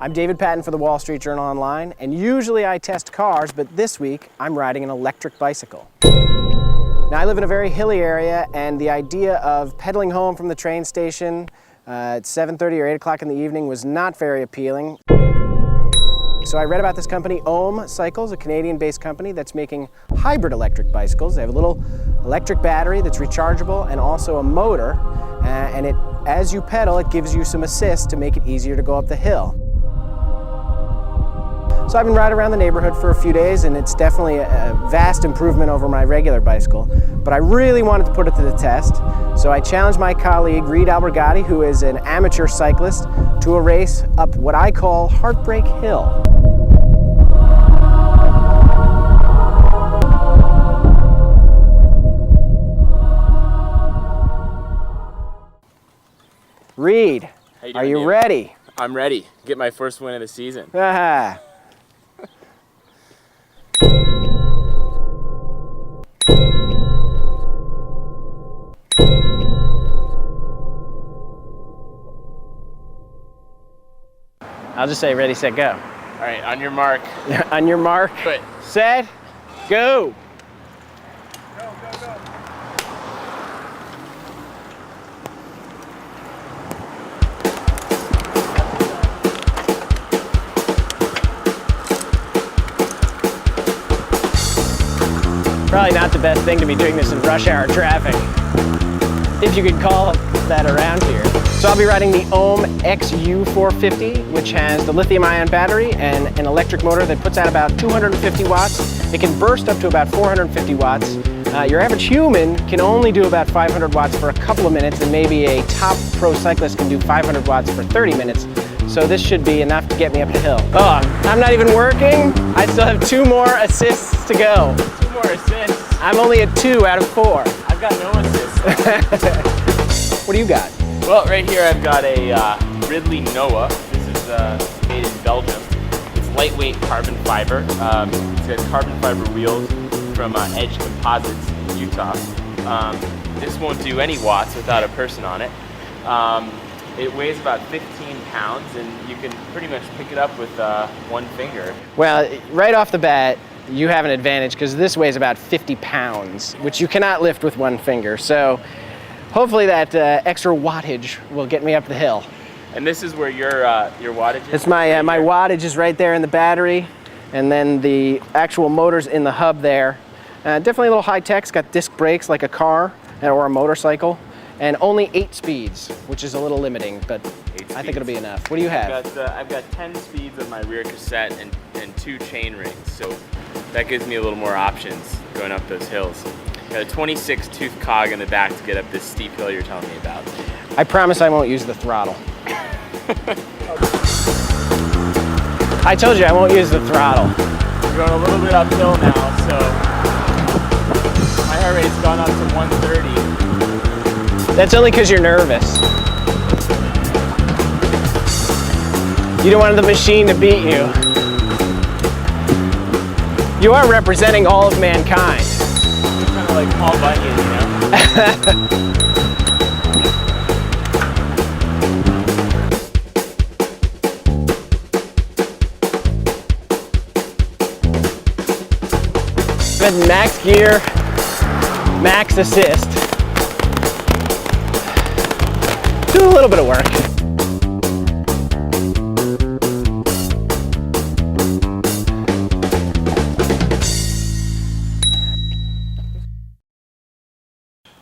I'm David Patton for the Wall Street Journal Online, and usually I test cars, but this week I'm riding an electric bicycle. Now I live in a very hilly area, and the idea of pedaling home from the train station at 7:30 or 8 o'clock in the evening was not very appealing. So I read about this company, OHM Cycle, a Canadian-based company that's making hybrid electric bicycles. They have a little electric battery that's rechargeable and also a motor, and as you pedal, it gives you some assist to make it easier to go up the hill. So I've been riding around the neighborhood for a few days, and it's definitely a vast improvement over my regular bicycle. But I really wanted to put it to the test, so I challenged my colleague, Reed Albergotti, who is an amateur cyclist, to a race up what I call Heartbreak Hill. Reed, are you ready? I'm ready. Get my first win of the season. I'll just say ready, set, go. All right, on your mark. On your mark, But set, go. Go, go, go. Probably not the best thing to be doing this in rush hour traffic, if you could call that around here. So I'll be riding the OHM XU450, which has the lithium-ion battery and an electric motor that puts out about 250 watts. It can burst up to about 450 watts. Your average human can only do about 500 watts for a couple of minutes, and maybe a top pro cyclist can do 500 watts for 30 minutes. So this should be enough to get me up the hill. Oh, I'm not even working. I still have 2 more assists to go. 2 more assists. I'm only at 2 out of 4. I've got no assists. What do you got? Well, right here I've got a Ridley Noah. This is made in Belgium. It's lightweight carbon fiber. It's got carbon fiber wheels from Edge Composites in Utah. This won't do any watts without a person on it. It weighs about 15 pounds, and you can pretty much pick it up with 1 finger. Well, right off the bat, you have an advantage because this weighs about 50 pounds, which you cannot lift with 1 finger. So hopefully that extra wattage will get me up the hill. And this is where your wattage is? It's my wattage is right there in the battery, and then the actual motor's in the hub there. Definitely a little high-tech. It's got disc brakes like a car or a motorcycle, and only 8 speeds, which is a little limiting, but I think it'll be enough. What do you have? I've got 10 speeds on my rear cassette and 2 chain rings, so that gives me a little more options going up those hills. Got a 26 tooth cog in the back to get up this steep hill you're telling me about. I promise I won't use the throttle. I told you I won't use the throttle. We're going a little bit uphill now, so my heart rate's gone up to 130. That's only because you're nervous. You don't want the machine to beat you. You are representing all of mankind. Kind of like Paul Bunyan, you know? Good max gear, max assist. Do a little bit of work.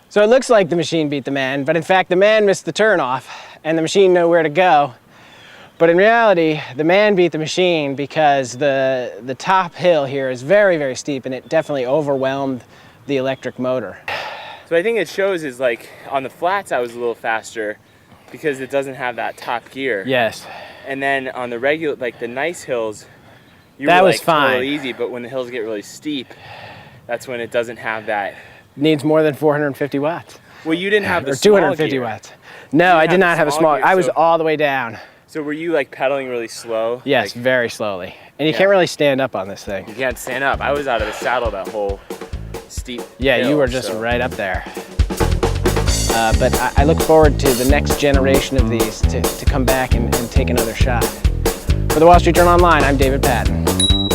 So it looks like the machine beat the man, but in fact the man missed the turnoff and the machine knew where to go. But in reality, the man beat the machine because the top hill here is very, very steep, and it definitely overwhelmed the electric motor. So I think it shows is like on the flats I was a little faster because it doesn't have that top gear. Yes. And then on the regular, like the nice hills, you that were was like fine. totally easy, but when the hills get really steep, that's when it doesn't have that. Needs more than 450 watts. Well, you didn't have the or small 250 gear. watts. No, I did not have a small. gear, I was so- all the way down. So were you like pedaling really slow? Yes, Like, very slowly. And you Yeah. can't really stand up on this thing. you can't stand up. I was out of the saddle that whole steep Yeah, hill, you were just so- right up there. But I look forward to the next generation of these to come back and take another shot. For the Wall Street Journal Online, I'm David Patton.